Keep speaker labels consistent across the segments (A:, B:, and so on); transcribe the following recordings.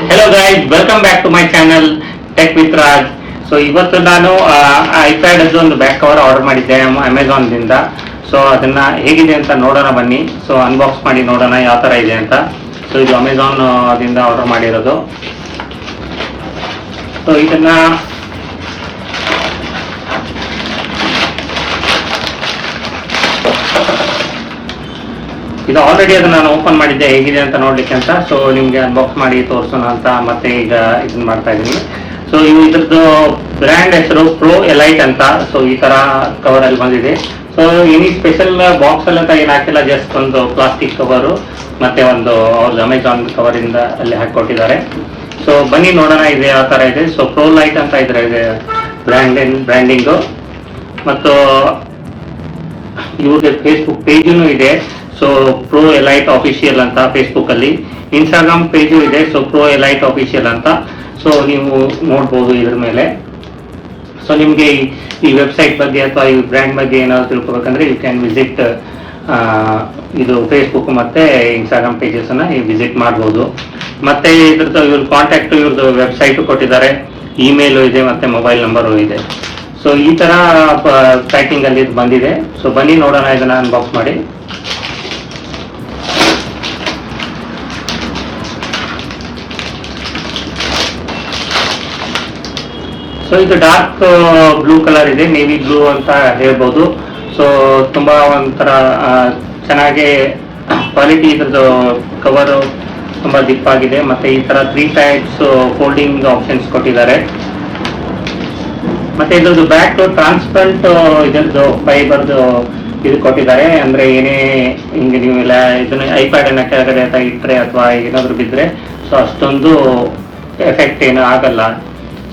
A: Hello guys, welcome back to my channel tech with Raj. So ಇವತ್ತು ನಾನು iPad ಒಂದು back cover order ಮಾಡಿದ್ದೆ ಅಮೆಝಾನ್ದಿಂದ. So ಅದನ್ನ ಹೇಗಿದೆ ಅಂತ ನೋಡೋಣ ಬನ್ನಿ. ಸೊ ಅನ್ಬಾಕ್ಸ್ ಮಾಡಿ ನೋಡೋಣ ಯಾವ ಥರ ಇದೆ ಅಂತ. ಸೊ ಇದು ಅಮೆಝಾನ್ ದಿಂದ ಆರ್ಡರ್ ಮಾಡಿರೋದು. ಸೊ ಇದನ್ನ ಇದು ಆಲ್ರೆಡಿ ಅದನ್ನ ನಾನು ಓಪನ್ ಮಾಡಿದ್ದೆ ಹೇಗಿದೆ ಅಂತ ನೋಡ್ಲಿಕ್ಕೆ ಅಂತ. ಸೊ ನಿಮ್ಗೆ ಅನ್ಬಾಕ್ಸ್ ಮಾಡಿ ತೋರಿಸೋಣ ಅಂತ ಮತ್ತೆ ಈಗ ಇದನ್ನ ಮಾಡ್ತಾ ಇದ್ದೀನಿ. ಸೊ ಇದ್ರದ್ದು ಬ್ರ್ಯಾಂಡ್ ಹೆಸರು ಪ್ರೋ ಎಲೈಟ್ ಅಂತ. ಸೊ ಈ ತರ ಕವರ್ ಅಲ್ಲಿ ಬಂದಿದೆ. ಸೊ ಎನಿ ಸ್ಪೆಷಲ್ ಬಾಕ್ಸ್ ಅಲ್ಲಿ ಅಂತ ಏನು ಹಾಕಿಲ್ಲ, ಜಸ್ಟ್ ಒಂದು ಪ್ಲಾಸ್ಟಿಕ್ ಕವರು ಮತ್ತೆ ಒಂದು ಅವ್ರದ್ದು ಅಮೆಝಾನ್ ಕವರ್ ಇಂದ ಅಲ್ಲಿ ಹಾಕೊಟ್ಟಿದ್ದಾರೆ. ಸೊ ಬನ್ನಿ ನೋಡೋಣ ಇದೆ ಯಾವ ತರ ಇದೆ. ಸೊ ಪ್ರೋ ಲೈಟ್ ಅಂತ ಇದ್ರೆ ಇದೆ ಬ್ರ್ಯಾಂಡಿಂಗು. ಮತ್ತು ಇವ್ರಿಗೆ ಫೇಸ್ಬುಕ್ ಪೇಜೂ ಇದೆ. ಸೊ ಪ್ರೋ ಎಲೈಟ್ ಆಫಿಷಿಯಲ್ ಅಂತ ಫೇಸ್ಬುಕ್ ಅಲ್ಲಿ. ಇನ್ಸ್ಟಾಗ್ರಾಮ್ ಪೇಜು ಇದೆ. ಸೊ ಪ್ರೋ ಎಲೈಟ್ ಆಫಿಷಿಯಲ್ ಅಂತ. ಸೊ ನೀವು ನೋಡ್ಬೋದು ಇದ್ರ ಮೇಲೆ. ಸೊ ನಿಮ್ಗೆ ಈ ವೆಬ್ಸೈಟ್ ಬಗ್ಗೆ ಅಥವಾ ಈ ಬ್ರ್ಯಾಂಡ್ ಬಗ್ಗೆ ಏನಾದ್ರು ತಿಳ್ಕೊಬೇಕಂದ್ರೆ ಯು ಕ್ಯಾನ್ ವಿಸಿಟ್ ಇದು ಫೇಸ್ಬುಕ್ ಮತ್ತೆ ಇನ್ಸ್ಟಾಗ್ರಾಮ್ ಪೇಜಸ್ ಅನ್ನ ವಿಸಿಟ್ ಮಾಡ್ಬೋದು. ಮತ್ತೆ ಇದ್ರದ್ದು ಇವ್ರ ಕಾಂಟ್ಯಾಕ್ಟ್ ಇವ್ರದ್ದು ವೆಬ್ಸೈಟ್ ಕೊಟ್ಟಿದ್ದಾರೆ, ಇಮೇಲು ಇದೆ ಮತ್ತೆ ಮೊಬೈಲ್ ನಂಬರು ಇದೆ. ಸೊ ಈ ತರ ಪ್ಯಾಕಿಂಗ್ ಅಲ್ಲಿ ಇದು ಬಂದಿದೆ. ಸೊ ಬನ್ನಿ ನೋಡೋಣ ಇದನ್ನ ಅನ್ಬಾಕ್ಸ್ ಮಾಡಿ. ಸೊ ಇದು ಡಾರ್ಕ್ ಬ್ಲೂ ಕಲರ್ ಇದೆ, ನೇವಿ ಬ್ಲೂ ಅಂತ ಹೇಳ್ಬೋದು. ಸೊ ತುಂಬಾ ಒಂಥರ ಚೆನ್ನಾಗಿ ಕ್ವಾಲಿಟಿ ಇದ್ರದ್ದು ಕವರು ತುಂಬಾ ದಿಪ್ಪಾಗಿದೆ. ಮತ್ತೆ ಈ ತರ 3 ಟೈಪ್ಸ್ ಫೋಲ್ಡಿಂಗ್ ಆಪ್ಷನ್ಸ್ ಕೊಟ್ಟಿದ್ದಾರೆ. ಮತ್ತೆ ಇದ್ರದ್ದು ಬ್ಯಾಕ್ ಟ್ರಾನ್ಸ್ಪರೆಂಟ್ ಇದ್ರದ್ದು ಫೈಬರ್ದು ಇದು ಕೊಟ್ಟಿದ್ದಾರೆ. ಅಂದ್ರೆ ಏನೇ ಹಿಂಗೆ ನೀವೆಲ್ಲ ಇದನ್ನ ಐಪ್ಯಾಡ್ ಅನ್ನ ಕೆಳಗಡೆ ಇಟ್ಟರೆ ಅಥವಾ ಏನಾದ್ರು ಬಿದ್ರೆ ಸೊ ಅಷ್ಟೊಂದು ಎಫೆಕ್ಟ್ ಏನು ಆಗಲ್ಲ.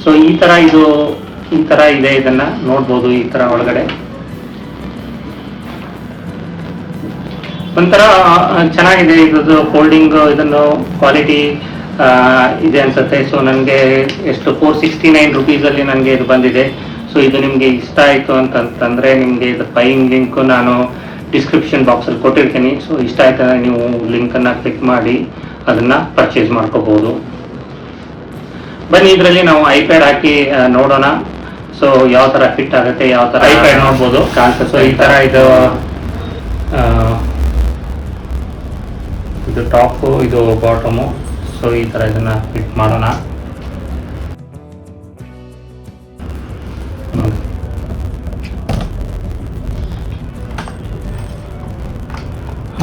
A: ಸೊ ಈ ತರ ಇದೆ, ಇದನ್ನ ನೋಡ್ಬೋದು. ಈ ತರ ಒಳಗಡೆ ಒಂಥರ ಚೆನ್ನಾಗಿದೆ ಇದ್ರದ್ದು ಫೋಲ್ಡಿಂಗ್, ಇದನ್ನು ಕ್ವಾಲಿಟಿ ಇದೆ ಅನ್ಸುತ್ತೆ. ಸೊ ನನಗೆ ಎಷ್ಟು 469 ರುಪೀಸ್ ಅಲ್ಲಿ ನನಗೆ ಇದು ಬಂದಿದೆ. ಸೊ ಇದು ನಿಮ್ಗೆ ಇಷ್ಟ ಆಯ್ತು ಅಂತಂದ್ರೆ ನಿಮ್ಗೆ ಇದು ಬೈಯಿಂಗ್ ಲಿಂಕ್ ನಾನು ಡಿಸ್ಕ್ರಿಪ್ಷನ್ ಬಾಕ್ಸ್ ಅಲ್ಲಿ ಕೊಟ್ಟಿರ್ತೀನಿ. ಸೊ ಇಷ್ಟ ಆಯ್ತು ಅಂದ್ರೆ ನೀವು ಲಿಂಕ್ ಅನ್ನ ಕ್ಲಿಕ್ ಮಾಡಿ ಅದನ್ನ ಪರ್ಚೇಸ್ ಮಾಡ್ಕೋಬಹುದು. ಬನ್ನಿ ಇದರಲ್ಲಿ ನಾವು ಐಪ್ಯಾಡ್ ಹಾಕಿ ನೋಡೋಣ. ಸೊ ಯಾವ ತರ ಫಿಟ್ ಆಗುತ್ತೆ, ಯಾವ ತರ ಐಪ್ಯಾಡ್ ನೋಡ್ಬೋದು ಕಾಣಿಸುತ್ತೆ. ಸೊ ಈ ತರ ಇದು ಟಾಪ್, ಇದು ಬಾಟಮು. ಸೊ ಈ ತರ ಇದನ್ನ ಫಿಟ್ ಮಾಡೋಣ.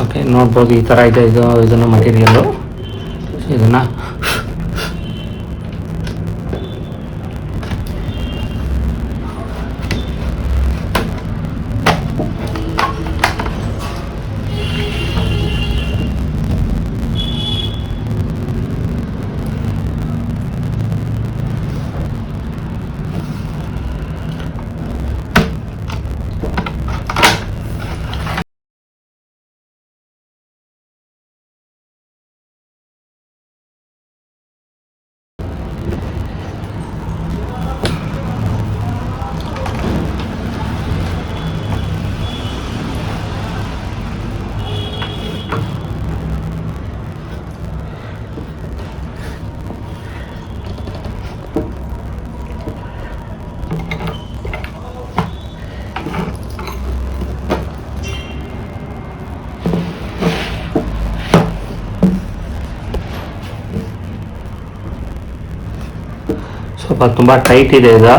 A: ಓಕೆ, ನೋಡ್ಬೋದು ಈ ತರ ಇದೆ. ಇದನ್ನು ಮಟೀರಿಯಲ್ಲು. ಇದನ್ನ ಸ್ವಲ್ಪ ತುಂಬ ಟೈಟ್ ಇದೆ ಇದು.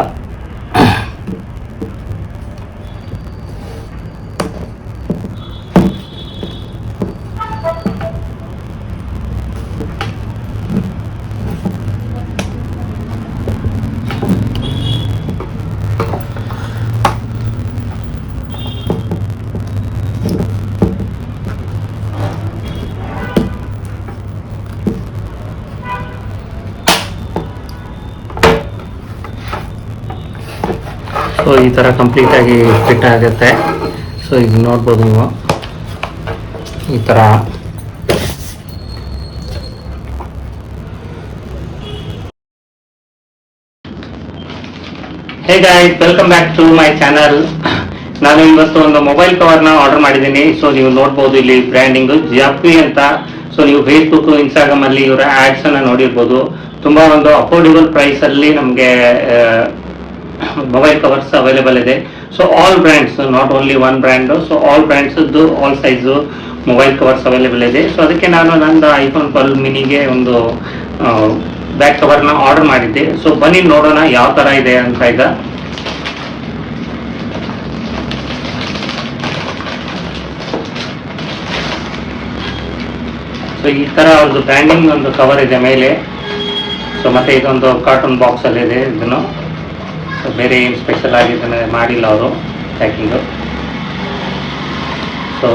A: ಸೊ ಈ ಥರ ಕಂಪ್ಲೀಟಾಗಿ ಫಿಟ್ ಆಗುತ್ತೆ. ಸೊ ಇದು ನೋಡ್ಬೋದು ನೀವು ಈ ಥರ. Hey guys, welcome back to my channel. ನಾನು ಇವತ್ತು ಒಂದು ಮೊಬೈಲ್ ಕವರ್ನ ಆರ್ಡರ್ ಮಾಡಿದ್ದೀನಿ. ಸೊ ನೀವು ನೋಡ್ಬೋದು ಇಲ್ಲಿ ಬ್ರ್ಯಾಂಡಿಂಗ್ ಜಿಯಾಪಿ ಅಂತ. ಸೊ ನೀವು ಫೇಸ್ಬುಕ್ ಇನ್ಸ್ಟಾಗ್ರಾಮ್ ಅಲ್ಲಿ ಇವರ ಆಡ್ಸ್ ಅನ್ನ ನೋಡಿರ್ಬೋದು. ತುಂಬ ಒಂದು ಅಫೋರ್ಡೆಬಲ್ ಪ್ರೈಸಲ್ಲಿ ನಮಗೆ ಮೊಬೈಲ್ ಕವರ್ಸ್ ಅವೈಲೇಬಲ್ ಇದೆ. So all brands, not only one brand, so all ಬ್ರ್ಯಾಂಡ್ಸದ್ದು all size mobile covers available ಇದೆ. ಸೊ ಅದಕ್ಕೆ ನಾನು ನಂದು ಐಫೋನ್ 12 ಮಿನಿಗೆ ಒಂದು ಬ್ಯಾಕ್ ಕವರ್ನ ಆರ್ಡರ್ ಮಾಡಿದ್ದೆ. ಸೊ ಬನ್ನಿ ನೋಡೋಣ ಯಾವ ಥರ ಇದೆ ಅಂತ ಈಗ. ಸೊ ಈ ಥರ ಒಂದು ಬ್ರ್ಯಾಂಡಿಂಗ್ ಒಂದು ಕವರ್ ಇದೆ ಮೇಲೆ. ಸೊ ಮತ್ತೆ ಇದೊಂದು ಕಾರ್ಟೂನ್ ಬಾಕ್ಸಲ್ಲಿ ಇದೆ ಇದನ್ನು. ಸೊ ಬೇರೆ ಏನು ಸ್ಪೆಷಲ್ ಆಗಿ ಇದನ್ನು ಮಾಡಿಲ್ಲ ಅವರು ಪ್ಯಾಕಿಂಗು. ಸೊ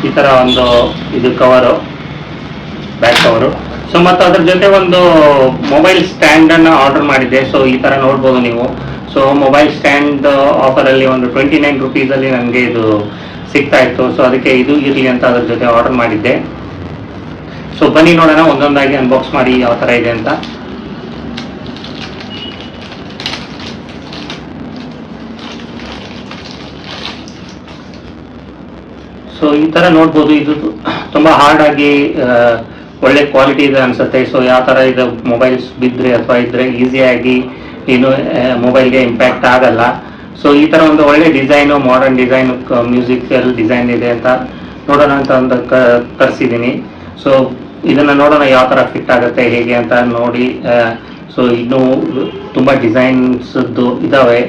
A: ಈ ಥರ ಒಂದು ಇದು ಕವರು, ಬ್ಯಾಕ್ ಕವರು. ಸೊ ಮತ್ತು ಅದ್ರ ಜೊತೆ ಒಂದು ಮೊಬೈಲ್ ಸ್ಟ್ಯಾಂಡನ್ನು ಆರ್ಡರ್ ಮಾಡಿದ್ದೆ. ಸೊ ಈ ಥರ ನೋಡ್ಬೋದು ನೀವು. ಸೊ ಮೊಬೈಲ್ ಸ್ಟ್ಯಾಂಡ್ ಆಫರಲ್ಲಿ ಒಂದು 29 ರುಪೀಸಲ್ಲಿ ನನಗೆ ಇದು ಸಿಗ್ತಾ ಇತ್ತು. ಸೊ ಅದಕ್ಕೆ ಇದು ಇರಲಿ ಅಂತ ಅದ್ರ ಜೊತೆ ಆರ್ಡರ್ ಮಾಡಿದ್ದೆ. ಸೊ ಬನ್ನಿ ನೋಡೋಣ ಒಂದೊಂದಾಗಿ ಅನ್ಬಾಕ್ಸ್ ಮಾಡಿ ಯಾವ ಥರ ಇದೆ ಅಂತ. ಸೊ ಈ ಥರ ನೋಡ್ಬೋದು. ಇದು ತುಂಬ ಹಾರ್ಡ್ ಆಗಿ ಒಳ್ಳೆ ಕ್ವಾಲಿಟಿ ಇದೆ ಅನಿಸುತ್ತೆ. ಸೊ ಯಾವ ಥರ ಇದು ಮೊಬೈಲ್ಸ್ ಬಿದ್ದರೆ ಅಥವಾ ಇದ್ದರೆ ಈಸಿಯಾಗಿ ಏನು ಮೊಬೈಲ್ಗೆ ಇಂಪ್ಯಾಕ್ಟ್ ಆಗಲ್ಲ. ಸೊ ಈ ಥರ ಒಂದು ಒಳ್ಳೆ design, modern design, musical design ಇದೆ ಅಂತ ನೋಡೋಣ ಅಂತ ಒಂದು ತರಿಸಿದ್ದೀನಿ. ಸೊ ಇದನ್ನು ನೋಡೋಣ ಯಾವ ಥರ ಫಿಟ್ ಆಗುತ್ತೆ ಹೇಗೆ ಅಂತ ನೋಡಿ. ಸೊ ಇನ್ನೂ ತುಂಬ ಡಿಸೈನ್ಸದ್ದು ಇದ್ದಾವೆ.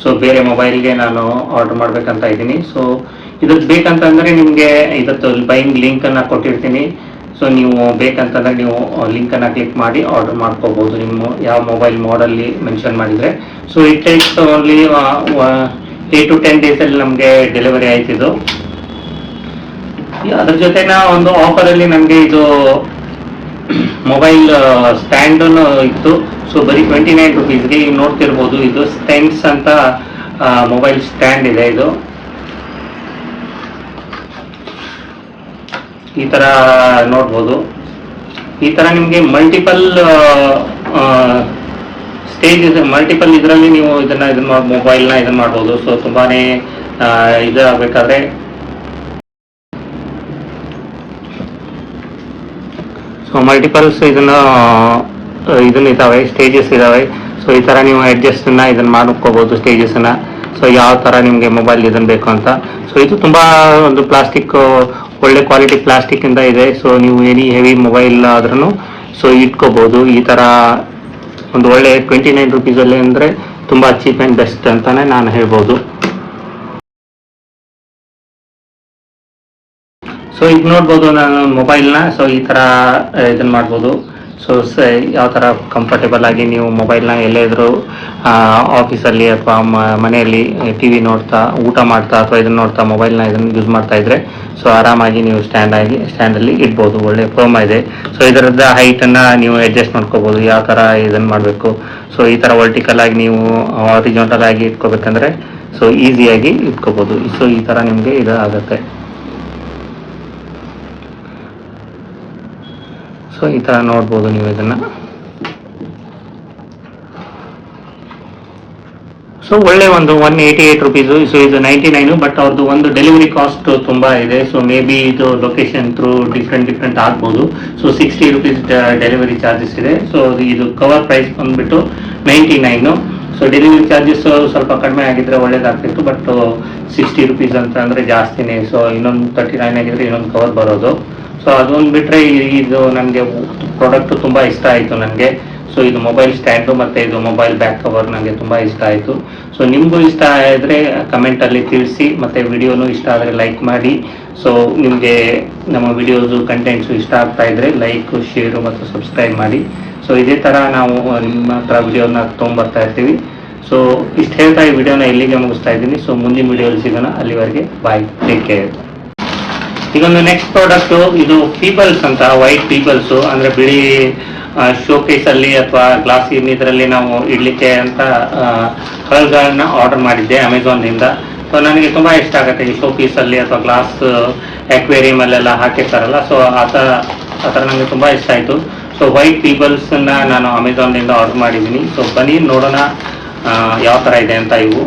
A: ಸೊ ಬೇರೆ ಮೊಬೈಲ್ಗೆ ನಾನು ಆರ್ಡರ್ ಮಾಡಬೇಕಂತ ಇದ್ದೀನಿ. ಸೊ ಇದಕ್ಕೆ ಬೇಕಂತಂದರೆ ನಿಮಗೆ ಇದತ್ತು ಬೈಯಿಂಗ್ ಲಿಂಕನ್ನು ಕೊಟ್ಟಿರ್ತೀನಿ. ಸೊ ನೀವು ಬೇಕಂತಂದರೆ ನೀವು ಲಿಂಕನ್ನು ಕ್ಲಿಕ್ ಮಾಡಿ ಆರ್ಡರ್ ಮಾಡ್ಕೋಬೋದು ನಿಮ್ಮ ಯಾವ ಮೊಬೈಲ್ ಮಾಡಲ್ಲಿ ಮೆನ್ಷನ್ ಮಾಡಿದರೆ. So it takes only 8 to 10 ಡೇಸಲ್ಲಿ ನಮಗೆ ಡೆಲಿವರಿ ಆಯ್ತಿದ್ದು. ಅದ್ರ ಜೊತೆನ ಒಂದು ಆಫರಲ್ಲಿ ನಮಗೆ ಇದು ಮೊಬೈಲ್ ಸ್ಟ್ಯಾಂಡನ್ನು ಇತ್ತು. ಸೊ ಬರೀ 29 ರುಪೀಸ್ಗೆ ಈಗ ನೋಡ್ತಿರ್ಬೋದು. ಇದು ಸ್ಟೆನ್ಸ್ ಅಂತ ಮೊಬೈಲ್ ಸ್ಟ್ಯಾಂಡ್ ಇದೆ. ಇದು ಈ ಥರ ನೋಡ್ಬೋದು. ಈ ಥರ ನಿಮಗೆ ಮಲ್ಟಿಪಲ್ ಸ್ಟೇಜ್ ಇದೆ, ಮಲ್ಟಿಪಲ್ ಇದರಲ್ಲಿ ನೀವು ಇದನ್ನ ಮೊಬೈಲ್ನ ಇದನ್ನು ಮಾಡ್ಬೋದು. ಸೊ ತುಂಬಾ ಇದಾಗಬೇಕಾದ್ರೆ ಸೊ ಮಲ್ಟಿಪಲ್ಸ್ ಇದನ್ನ ಇದ್ದಾವೆ, ಸ್ಟೇಜಸ್ ಇದ್ದಾವೆ. ಸೊ ಈ ಥರ ನೀವು ಅಡ್ಜಸ್ಟನ್ನು ಇದನ್ನು ಮಾಡ್ಕೋಬೋದು ಸ್ಟೇಜಸನ್ನು. ಸೊ ಯಾವ ಥರ ನಿಮಗೆ ಮೊಬೈಲ್ ಇದನ್ನು ಬೇಕು ಅಂತ. ಸೊ ಇದು ತುಂಬ ಒಂದು ಪ್ಲಾಸ್ಟಿಕ್, ಒಳ್ಳೆ ಕ್ವಾಲಿಟಿ ಪ್ಲಾಸ್ಟಿಕ್ಕಿಂದ ಇದೆ. ಸೊ ನೀವು ಎನಿ ಹೆವಿ ಮೊಬೈಲ್ ಆದ್ರೂ ಸೊ ಇಟ್ಕೋಬೋದು. ಈ ಥರ ಒಂದು ಒಳ್ಳೆ 29 ರುಪೀಸಲ್ಲಿ ಅಂದರೆ ತುಂಬ ಚೀಪ್ ಆ್ಯಂಡ್ ಬೆಸ್ಟ್ ಅಂತಲೇ ನಾನು ಹೇಳ್ಬೋದು. ಸೊ ಈಗ ನೋಡ್ಬೋದು ನಾನು ಮೊಬೈಲ್ನ. ಸೊ ಈ ಥರ ಇದನ್ನು ಮಾಡ್ಬೋದು. ಸೊ ಯಾವ ಥರ ಕಂಫರ್ಟೇಬಲ್ ಆಗಿ ನೀವು ಮೊಬೈಲ್ನ ಎಲ್ಲೇ ಇದ್ರೂ ಆಫೀಸಲ್ಲಿ ಅಥವಾ ಮನೆಯಲ್ಲಿ ಟಿ ವಿ ನೋಡ್ತಾ, ಊಟ ಮಾಡ್ತಾ ಅಥವಾ ಇದನ್ನು ನೋಡ್ತಾ ಮೊಬೈಲ್ನ ಇದನ್ನು ಯೂಸ್ ಮಾಡ್ತಾ ಇದ್ರೆ ಸೊ ಆರಾಮಾಗಿ ನೀವು ಸ್ಟ್ಯಾಂಡಲ್ಲಿ ಇಡ್ಬೋದು. ಒಳ್ಳೆ ಫರ್ಮ್ ಇದೆ. ಸೊ ಇದರದ ಹೈಟನ್ನು ನೀವು ಅಡ್ಜಸ್ಟ್ ಮಾಡ್ಕೋಬೋದು ಯಾವ ಥರ ಇದನ್ನು ಮಾಡಬೇಕು. ಸೊ ಈ ಥರ ವರ್ಟಿಕಲ್ ಆಗಿ ನೀವು ಹಾರಿಜಾಂಟಲ್ ಆಗಿ ಇಟ್ಕೋಬೇಕಂದ್ರೆ ಸೊ ಈಸಿಯಾಗಿ ಇಟ್ಕೋಬೋದು. ಸೊ ಈ ಥರ ನಿಮಗೆ ಇದು ಆಗುತ್ತೆ. ಸೊ ಈ ಥರ ನೋಡ್ಬೋದು ನೀವು ಇದನ್ನು. ಸೊ ಒಳ್ಳೆ ಒಂದು 188 ರುಪೀಸು. ಸೊ ಇದು 99, ಬಟ್ ಅವ್ರದ್ದು ಒಂದು ಡೆಲಿವರಿ ಕಾಸ್ಟ್ ತುಂಬ ಇದೆ. ಸೊ ಮೇ ಬಿ ಇದು ಲೊಕೇಶನ್ ಥ್ರೂ ಡಿಫ್ರೆಂಟ್ ಆಗ್ಬೋದು. ಸೊ 60 ರುಪೀಸ್ ಡೆಲಿವರಿ ಚಾರ್ಜಸ್ ಇದೆ. ಸೊ ಇದು ಕವರ್ ಪ್ರೈಸ್ ಬಂದುಬಿಟ್ಟು 99. ಸೊ ಡೆಲಿವರಿ ಚಾರ್ಜಸ್ ಸ್ವಲ್ಪ ಕಡಿಮೆ ಆಗಿದ್ರೆ ಒಳ್ಳೇದಾಗ್ತಿತ್ತು, ಬಟ್ 60 ರುಪೀಸ್ ಅಂತ ಅಂದರೆ ಜಾಸ್ತಿನೇ. ಸೊ ಇನ್ನೊಂದು 39 ಆಗಿದ್ರೆ ಇನ್ನೊಂದು ಕವರ್ ಬರೋದು. ಸೊ ಅದೊಂದು ಬಿಟ್ಟರೆ ಇದು ನನಗೆ ಪ್ರಾಡಕ್ಟ್ ತುಂಬ ಇಷ್ಟ ಆಯಿತು ನನಗೆ. ಸೊ ಇದು ಮೊಬೈಲ್ ಸ್ಟ್ಯಾಂಡು ಮತ್ತು ಇದು ಮೊಬೈಲ್ ಬ್ಯಾಕ್ ಕವರ್ ನನಗೆ ತುಂಬ ಇಷ್ಟ ಆಯಿತು. ಸೊ ನಿಮಗೂ ಇಷ್ಟ ಆದರೆ ಕಮೆಂಟಲ್ಲಿ ತಿಳಿಸಿ, ಮತ್ತು ವಿಡಿಯೋನು ಇಷ್ಟ ಆದರೆ ಲೈಕ್ ಮಾಡಿ. ಸೊ ನಿಮಗೆ ನಮ್ಮ ವಿಡಿಯೋಸು ಕಂಟೆಂಟ್ಸು ಇಷ್ಟ ಆಗ್ತಾ ಇದ್ದರೆ ಲೈಕ್, ಶೇರು ಮತ್ತು ಸಬ್ಸ್ಕ್ರೈಬ್ ಮಾಡಿ. ಸೊ ಇದೇ ಥರ ನಾವು ನಿಮ್ಮ ಹತ್ರ ವಿಡಿಯೋನ ತೊಗೊಂಬರ್ತಾ ಇರ್ತೀವಿ. ಸೊ ಇಷ್ಟು ಹೇಳ್ತಾ ಈ ವಿಡಿಯೋನ ಇಲ್ಲಿಗೆ ಮುಗಿಸ್ತಾ ಇದ್ದೀನಿ. ಸೊ ಮುಂದಿನ ವಿಡಿಯೋಲಿ ಸಿಗೋಣ. ಅಲ್ಲಿವರೆಗೆ ಬಾಯ್, ಟೇಕ್ ಕೇರ್. ಈಗೊಂದು ನೆಕ್ಸ್ಟ್ ಪ್ರಾಡಕ್ಟು ಇದು ಪೀಬಲ್ಸ್ ಅಂತ, ವೈಟ್ ಪೀಬಲ್ಸು ಅಂದರೆ ಬಿಳಿ ಶೋಕೇಸಲ್ಲಿ ಅಥವಾ ಗ್ಲಾಸ್ ಇದರಲ್ಲಿ ನಾವು ಇಡಲಿಕ್ಕೆ ಅಂತ ಹಲ್ಗಳನ್ನ ಆರ್ಡರ್ ಮಾಡಿದ್ದೆ ಅಮೆಝಾನ್ನಿಂದ. ಸೊ ನನಗೆ ತುಂಬ ಇಷ್ಟ ಆಗುತ್ತೆ ಈ ಶೋಪೀಸಲ್ಲಿ ಅಥವಾ ಗ್ಲಾಸ್ ಅಕ್ವೇರಿಯಮಲ್ಲೆಲ್ಲ ಹಾಕಿರ್ತಾರಲ್ಲ. ಸೊ ಆ ಥರ ನನಗೆ ತುಂಬ ಇಷ್ಟ ಆಯಿತು. ಸೊ ವೈಟ್ ಪೀಬಲ್ಸನ್ನ ನಾನು ಅಮೆಝಾನ್ನಿಂದ ಆರ್ಡರ್ ಮಾಡಿದ್ದೀನಿ. ಸೊ ಬನ್ನಿ ನೋಡೋಣ ಯಾವ ಥರ ಇದೆ ಅಂತ ಇವು.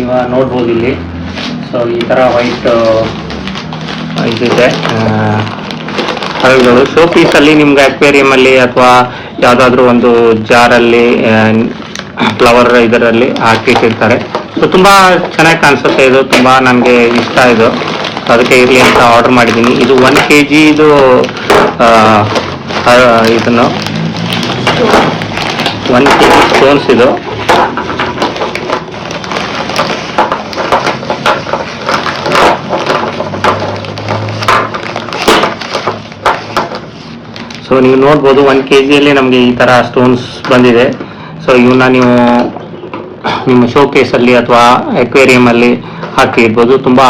A: ನೀವು ನೋಡ್ಬೋದು ಇಲ್ಲಿ. ಸೊ ಈ ಥರ ವೈಟ್ ಇದಿದೆ ಹರಳುಗಳು. ಶೋ ಪೀಸಲ್ಲಿ ನಿಮ್ಗೆ ಅಕ್ವೇರಿಯಮಲ್ಲಿ ಅಥವಾ ಯಾವುದಾದ್ರೂ ಒಂದು ಜಾರಲ್ಲಿ ಫ್ಲವರ್ ಇದರಲ್ಲಿ ಹಾಕಿಟ್ಟಿರ್ತಾರೆ. ಸೊ ತುಂಬ ಚೆನ್ನಾಗಿ ಕಾಣಿಸುತ್ತೆ, ಇದು ತುಂಬ ನನಗೆ ಇಷ್ಟ ಇದು, ಅದಕ್ಕೆ ಇರಲಿ ಅಂತ ಆರ್ಡರ್ ಮಾಡಿದ್ದೀನಿ. ಇದು 1 kg ಇದು ಇದನ್ನು 1 kg ಸ್ಟೋನ್ಸ್ ಇದು. ಸೊ ನೀವು ನೋಡ್ಬೋದು 1 kgಯಲ್ಲಿ ನಮಗೆ ಈ ಥರ ಸ್ಟೋನ್ಸ್ ಬಂದಿದೆ. ಸೊ ಇವನ್ನ ನೀವು ನಿಮ್ಮ ಶೋ ಕೇಸಲ್ಲಿ ಅಥವಾ ಅಕ್ವೇರಿಯಮಲ್ಲಿ ಹಾಕಿ ಇಡ್ಬೋದು, ತುಂಬ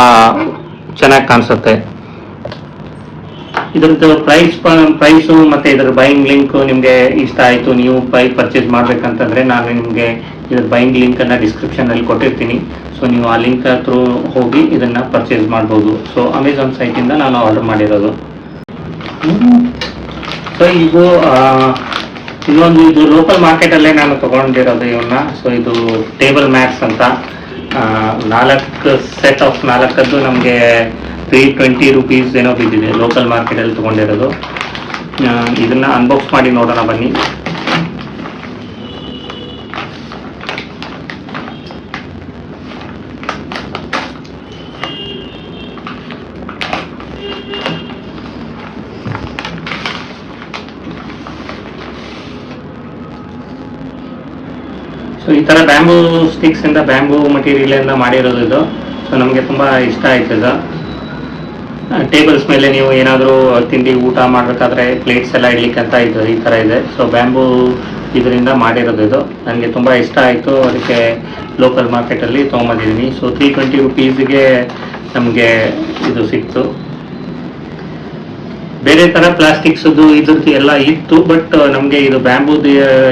A: ಚೆನ್ನಾಗಿ ಕಾಣಿಸುತ್ತೆ. ಇದ್ರದ್ದು ಪ್ರೈಸು ಮತ್ತು ಇದರ ಬೈಯಿಂಗ್ ಲಿಂಕ್ ನಿಮಗೆ ಇಷ್ಟ ಆಯಿತು, ನೀವು ಪರ್ಚೇಸ್ ಮಾಡಬೇಕಂತಂದರೆ ನಾನು ನಿಮಗೆ ಇದ್ರ ಬೈಯಿಂಗ್ ಲಿಂಕನ್ನು ಡಿಸ್ಕ್ರಿಪ್ಷನಲ್ಲಿ ಕೊಟ್ಟಿರ್ತೀನಿ. ಸೊ ನೀವು ಆ ಲಿಂಕ್ ಥ್ರೂ ಹೋಗಿ ಇದನ್ನು ಪರ್ಚೇಸ್ ಮಾಡ್ಬೋದು. ಸೊ ಅಮೆಝಾನ್ ಸೈಟಿಂದ ನಾನು ಆರ್ಡರ್ ಮಾಡಿರೋದು. ಸೊ ಇದು ಲೋಕಲ್ ಮಾರ್ಕೆಟಲ್ಲೇ ನಾನು ತೊಗೊಂಡಿರೋದು ಇವನ್ನ. ಸೊ ಇದು ಟೇಬಲ್ ಮ್ಯಾಟ್ಸ್ ಅಂತ 4 ಸೆಟ್ ಆಫ್ 4 ನಮಗೆ 320 rupees ಏನೋ ಬಿದ್ದಿದೆ, ಲೋಕಲ್ ಮಾರ್ಕೆಟಲ್ಲಿ ತೊಗೊಂಡಿರೋದು. ಇದನ್ನು ಅನ್ಬಾಕ್ಸ್ ಮಾಡಿ ನೋಡೋಣ ಬನ್ನಿ. ಸೊ ಈ ಥರ ಬ್ಯಾಂಬೂ ಸ್ಟಿಕ್ಸಿಂದ, ಬ್ಯಾಂಬೂ ಮಟೀರಿಯಲಿಂದ ಮಾಡಿರೋದು ಇದು. ಸೊ ನಮಗೆ ತುಂಬ ಇಷ್ಟ ಆಯ್ತು ಇದು. ಟೇಬಲ್ಸ್ ಮೇಲೆ ನೀವು ಏನಾದರೂ ತಿಂಡಿ ಊಟ ಮಾಡಬೇಕಾದ್ರೆ ಪ್ಲೇಟ್ಸ್ ಎಲ್ಲ ಇಡ್ಲಿಕ್ಕೆ ಅಂತ ಇದು ಈ ಥರ ಇದೆ. ಸೊ ಬ್ಯಾಂಬೂ ಇದರಿಂದ ಮಾಡಿರೋದು ಇದು, ನನಗೆ ತುಂಬ ಇಷ್ಟ ಆಯಿತು, ಅದಕ್ಕೆ ಲೋಕಲ್ ಮಾರ್ಕೆಟಲ್ಲಿ ತೊಗೊಂಬಂದಿದ್ದೀನಿ. ಸೊ 320 rupeesಗೆ ನಮಗೆ ಇದು ಸಿಕ್ತು. ಬೇರೆ ಥರ ಪ್ಲಾಸ್ಟಿಕ್ಸದು ಇದ್ರದ್ದು ಎಲ್ಲ ಇತ್ತು, ಬಟ್ ನಮಗೆ ಇದು ಬ್ಯಾಂಬೂದು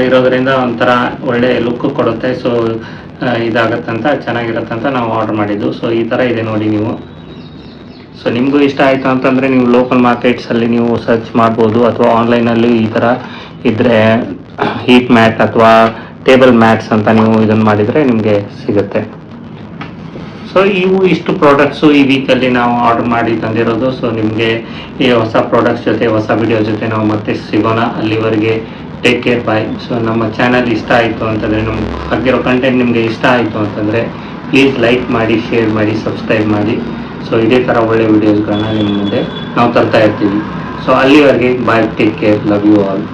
A: ಇರೋದರಿಂದ ಒಂಥರ ಒಳ್ಳೆ ಲುಕ್ ಕೊಡುತ್ತೆ. ಸೊ ಇದಾಗತ್ತಂತ, ಚೆನ್ನಾಗಿರತ್ತಂತ ನಾವು ಆರ್ಡರ್ ಮಾಡಿದ್ದು. ಸೊ ಈ ಥರ ಇದೆ ನೋಡಿ ನೀವು. ಸೊ ನಿಮಗೂ ಇಷ್ಟ ಆಯಿತು ಅಂತಂದರೆ ನೀವು ಲೋಕಲ್ ಮಾರ್ಕೆಟ್ಸಲ್ಲಿ ನೀವು ಸರ್ಚ್ ಮಾಡ್ಬೋದು, ಅಥವಾ ಆನ್ಲೈನಲ್ಲಿ ಈ ಥರ ಇದ್ದರೆ ಹೀಟ್ ಮ್ಯಾಟ್ ಅಥವಾ ಟೇಬಲ್ ಮ್ಯಾಟ್ಸ್ ಅಂತ ನೀವು ಇದನ್ನು ಮಾಡಿದರೆ ನಿಮಗೆ ಸಿಗುತ್ತೆ. ಸೊ ಇಷ್ಟು ಪ್ರಾಡಕ್ಟ್ಸು ಈ ವೀಕಲ್ಲಿ ನಾವು ಆರ್ಡರ್ ಮಾಡಿ ತಂದಿರೋದು. ಸೊ ನಿಮಗೆ ಈ ಹೊಸ ಪ್ರಾಡಕ್ಟ್ಸ್ ಜೊತೆ, ಹೊಸ ವಿಡಿಯೋ ಜೊತೆ ನಾವು ಮತ್ತೆ ಸಿಗೋಣ. ಅಲ್ಲಿವರೆಗೆ ಟೇಕ್ ಕೇರ್, ಬಾಯ್. ಸೊ ನಮ್ಮ ಚಾನಲ್ ಇಷ್ಟ ಆಯಿತು ಅಂತಂದರೆ, ನಮ್ಗೆ ಹಾಕಿರೋ ಕಂಟೆಂಟ್ ನಿಮಗೆ ಇಷ್ಟ ಆಯಿತು ಅಂತಂದರೆ ಪ್ಲೀಸ್ ಲೈಕ್ ಮಾಡಿ, ಶೇರ್ ಮಾಡಿ, ಸಬ್ಸ್ಕ್ರೈಬ್ ಮಾಡಿ. ಸೊ ಇದೇ ಥರ ಒಳ್ಳೆ ವಿಡಿಯೋಸ್ಗಳನ್ನ ನಿಮ್ಮ ಮುಂದೆ ನಾವು ತರ್ತಾ ಇರ್ತೀವಿ. ಸೊ ಅಲ್ಲಿವರೆಗೆ bye, take care, love you all.